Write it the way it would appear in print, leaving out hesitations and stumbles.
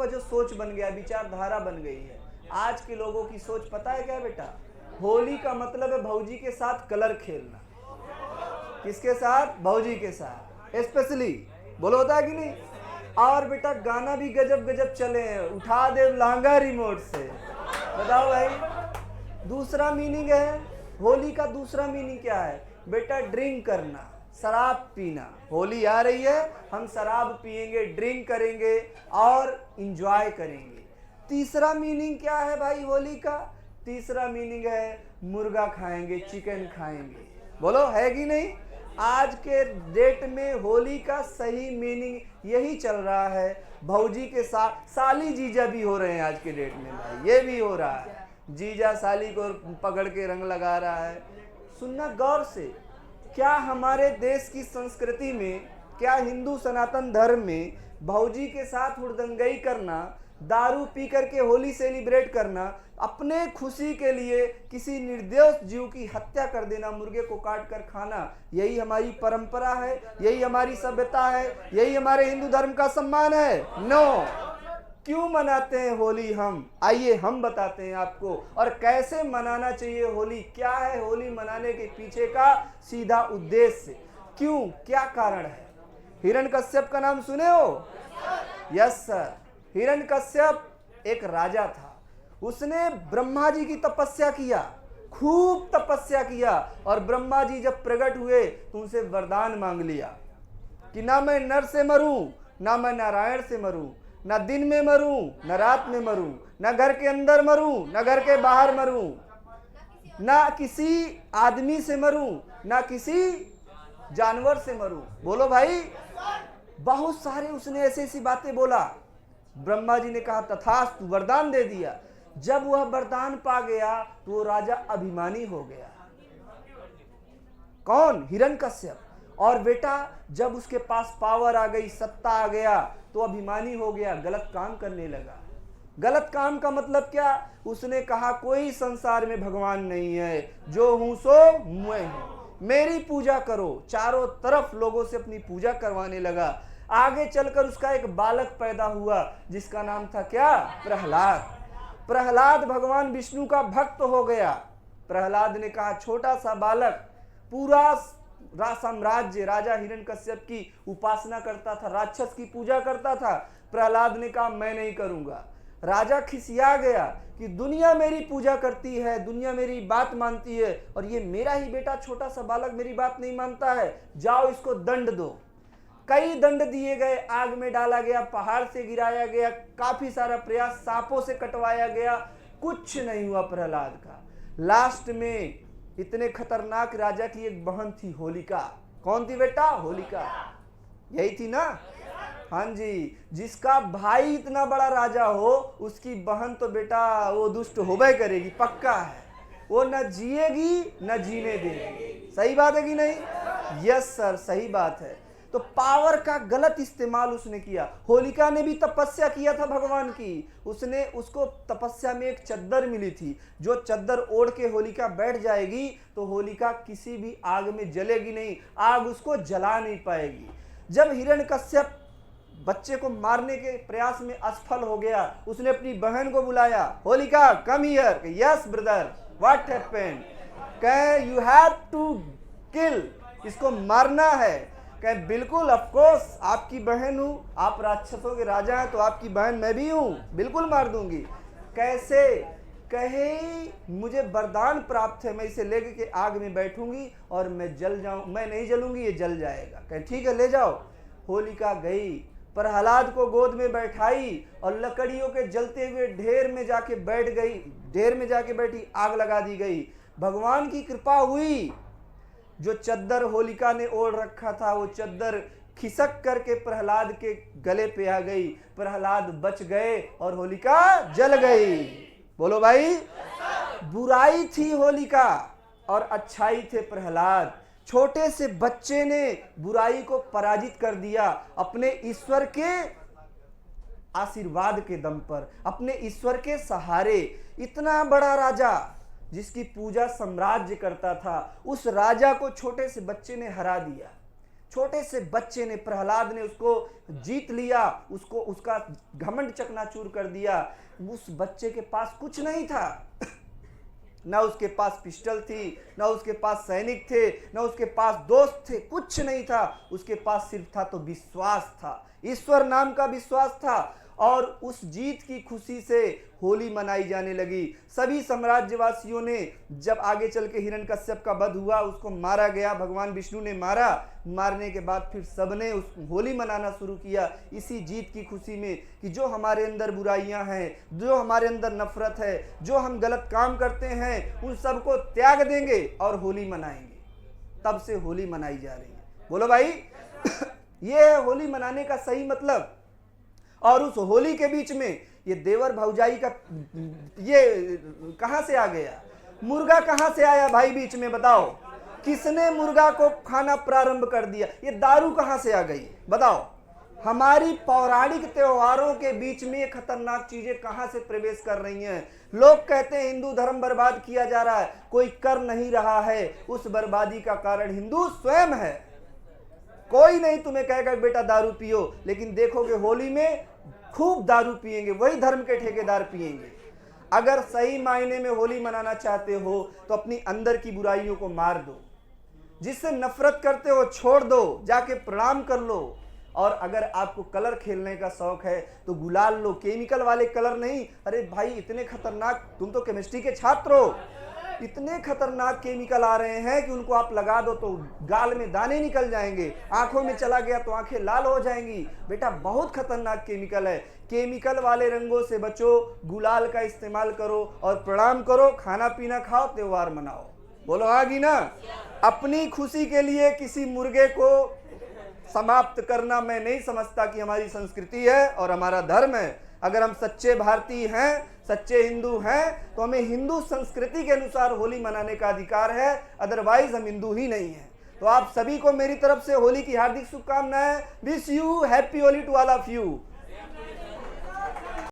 का जो सोच बन गया, विचारधारा बन गई है, आज के लोगों की सोच पता है क्या बेटा? होली का मतलब है भौजी के साथ कलर खेलना। किसके साथ? भौजी के साथ स्पेशली। बोलो होता है कि नहीं? और बेटा गाना भी गजब गजब चले हैं, उठा दे लहंगा रिमोट से। बताओ भाई, दूसरा मीनिंग है होली का। दूसरा मीनिंग क्या है बेटा? ड्रिंक करना, शराब पीना। होली आ रही है, हम शराब पिएंगे, ड्रिंक करेंगे और इंजॉय करेंगे। तीसरा मीनिंग क्या है भाई होली का? तीसरा मीनिंग है मुर्गा खाएंगे, चिकन खाएंगे। बोलो है कि नहीं? आज के डेट में होली का सही मीनिंग यही चल रहा है। भौजी के साथ साली जीजा भी हो रहे हैं आज के डेट में भाई, ये भी हो रहा है। जीजा साली को पकड़ के रंग लगा रहा है। सुनना गौर से, क्या हमारे देश की संस्कृति में, क्या हिंदू सनातन धर्म में भौजी के साथ हुड़दंगई करना, दारू पी करके होली सेलिब्रेट करना, अपने खुशी के लिए किसी निर्दोष जीव की हत्या कर देना, मुर्गे को काट कर खाना, यही हमारी परंपरा है? यही हमारी सभ्यता है? यही हमारे हिंदू धर्म का सम्मान है? नो। क्यों मनाते हैं होली हम? आइए हम बताते हैं आपको, और कैसे मनाना चाहिए होली। क्या है होली मनाने के पीछे का सीधा उद्देश्य? क्यों, क्या कारण है? हिरण्यकश्यप का नाम सुने हो? Yes sir. हिरण्यकश्यप एक राजा था। उसने ब्रह्मा जी की तपस्या किया, खूब तपस्या किया, और ब्रह्मा जी जब प्रकट हुए तो उनसे वरदान मांग लिया कि ना मैं नर से मरूं, ना मैं नारायण से मरूं, ना दिन में मरूं, ना रात में मरूं, ना घर के अंदर मरूं, ना घर के बाहर मरूं, ना किसी आदमी से मरूं, ना किसी जानवर से मरूं। बोलो भाई, बहुत सारे उसने ऐसी ऐसी बातें बोला। ब्रह्मा जी ने कहा तथास्तु, वरदान दे दिया। जब वह वरदान पा गया तो वो राजा अभिमानी हो गया। कौन? हिरण्यकश्यप। और बेटा जब उसके पास पावर आ गई, सत्ता आ गया, तो अभिमानी हो गया, गलत काम करने लगा। गलत काम का मतलब क्या? उसने कहा कोई संसार में भगवान नहीं है, जो हूं सो मैं हूं, मेरी पूजा करो। चारों तरफ लोगों से अपनी पूजा करवाने लगा। आगे चलकर उसका एक बालक पैदा हुआ जिसका नाम था क्या? प्रहलाद। प्रहलाद भगवान विष्णु का भक्त हो गया। प्रहलाद ने कहा, छोटा सा बालक पूरा साम्राज्य, राजा हिरण्यकश्यप की उपासना करता था, राक्षस की पूजा करता था। प्रहलाद ने कहा मैं नहीं करूंगा। राजा खिसिया गया कि दुनिया मेरी पूजा करती है, दुनिया मेरी बात मानती है, और ये मेरा ही बेटा छोटा सा बालक मेरी बात नहीं मानता है, जाओ इसको दंड दो। कई दंड दिए गए, आग में डाला गया, पहाड़ से गिराया गया, काफी सारा प्रयास, सांपों से कटवाया गया, कुछ नहीं हुआ प्रहलाद का। लास्ट में इतने खतरनाक राजा की एक बहन थी, होलिका। कौन थी बेटा? होलिका। यही थी ना? हाँ जी। जिसका भाई इतना बड़ा राजा हो, उसकी बहन तो बेटा वो दुष्ट होबे करेगी, पक्का है। वो न जिएगी न जीने देगी। सही बात है कि नहीं? यस सर, सही बात है। तो पावर का गलत इस्तेमाल उसने किया। होलिका ने भी तपस्या किया था भगवान की। उसको तपस्या में एक चद्दर मिली थी, जो चद्दर ओढ़ के होलिका बैठ जाएगी तो होलिका किसी भी आग में जलेगी नहीं, आग उसको जला नहीं पाएगी। जब हिरण्यकश्यप बच्चे को मारने के प्रयास में असफल हो गया, उसने अपनी बहन को बुलाया, Holika come here. Yes brother, what happened? कहे यू हैव टू किल, इसको मारना है। कहे बिल्कुल, ऑफ कोर्स, आपकी बहन हूं, आप राक्षसों के राजा हैं तो आपकी बहन मैं भी हूं, बिल्कुल मार दूंगी। कैसे? कहे मुझे वरदान प्राप्त है, मैं इसे लेके के आग में बैठूंगी और मैं जल जाऊं, मैं नहीं जलूंगी, ये जल जाएगा। कहे ठीक है ले जाओ। होलिका गई, प्रहलाद को गोद में बैठाई और लकड़ियों के जलते हुए ढेर में जाके बैठ गई। ढेर में जाके बैठी, आग लगा दी गई। भगवान की कृपा हुई, जो चद्दर होलिका ने ओढ़ रखा था वो चद्दर खिसक करके प्रहलाद के गले पे आ गई। प्रहलाद बच गए और होलिका जल गई। बोलो भाई, बुराई थी होलिका और अच्छाई थे प्रहलाद। छोटे से बच्चे ने बुराई को पराजित कर दिया अपने ईश्वर के आशीर्वाद के दम पर, अपने ईश्वर के सहारे। इतना बड़ा राजा जिसकी पूजा साम्राज्य करता था, उस राजा को छोटे से बच्चे ने हरा दिया। छोटे से बच्चे ने, प्रहलाद ने उसको जीत लिया, उसको उसका घमंड चकनाचूर कर दिया। उस बच्चे के पास कुछ नहीं था, ना उसके पास पिस्टल थी, ना उसके पास सैनिक थे, ना उसके पास दोस्त थे, कुछ नहीं था। उसके पास सिर्फ था तो विश्वास था, ईश्वर नाम का विश्वास था। और उस जीत की खुशी से होली मनाई जाने लगी। सभी साम्राज्यवासियों ने, जब आगे चल के हिरण्यकश्यप का वध हुआ, उसको मारा गया, भगवान विष्णु ने मारा, मारने के बाद फिर सबने उस होली मनाना शुरू किया इसी जीत की खुशी में कि जो हमारे अंदर बुराइयां हैं, जो हमारे अंदर नफरत है, जो हम गलत काम करते हैं, उन सबको त्याग देंगे और होली मनाएंगे। तब से होली मनाई जा रही है। बोलो भाई ये है होली मनाने का सही मतलब। और उस होली के बीच में ये देवर भौजाई का ये कहां से आ गया? मुर्गा कहां से आया भाई बीच में? बताओ, किसने मुर्गा को खाना प्रारंभ कर दिया? ये दारू कहां से आ गई? बताओ, हमारी पौराणिक त्योहारों के बीच में ये खतरनाक चीजें कहां से प्रवेश कर रही हैं? लोग कहते हैं हिंदू धर्म बर्बाद किया जा रहा है, कोई कर नहीं रहा है। उस बर्बादी का कारण हिंदू स्वयं है। कोई नहीं तुम्हें कहेगा बेटा दारू पियो, लेकिन देखोगे होली में खूब दारू पिएंगे, वही धर्म के ठेकेदार पिएंगे। अगर सही मायने में होली मनाना चाहते हो तो अपनी अंदर की बुराइयों को मार दो, जिससे नफरत करते हो छोड़ दो, जाके प्रणाम कर लो। और अगर आपको कलर खेलने का शौक है तो गुलाल लो, केमिकल वाले कलर नहीं। अरे भाई इतने खतरनाक, तुम तो केमिस्ट्री के छात्र हो, इतने खतरनाक केमिकल आ रहे हैं कि उनको आप लगा दो तो गाल में दाने निकल जाएंगे, आंखों में चला गया तो आंखें लाल हो जाएंगी। बेटा बहुत खतरनाक केमिकल है। केमिकल वाले रंगों से बचो, गुलाल का इस्तेमाल करो और प्रणाम करो, खाना पीना खाओ, त्योहार मनाओ। बोलो आगी ना। अपनी खुशी के लिए किसी मुर्गे को समाप्त करना मैं नहीं समझता कि हमारी संस्कृति है और हमारा धर्म है। अगर हम सच्चे भारतीय हैं, सच्चे हिंदू हैं, तो हमें हिंदू संस्कृति के अनुसार होली मनाने का अधिकार है, अदरवाइज हम हिंदू ही नहीं हैं। तो आप सभी को मेरी तरफ से होली की हार्दिक शुभकामनाएं। Wish you happy Holi to all of you.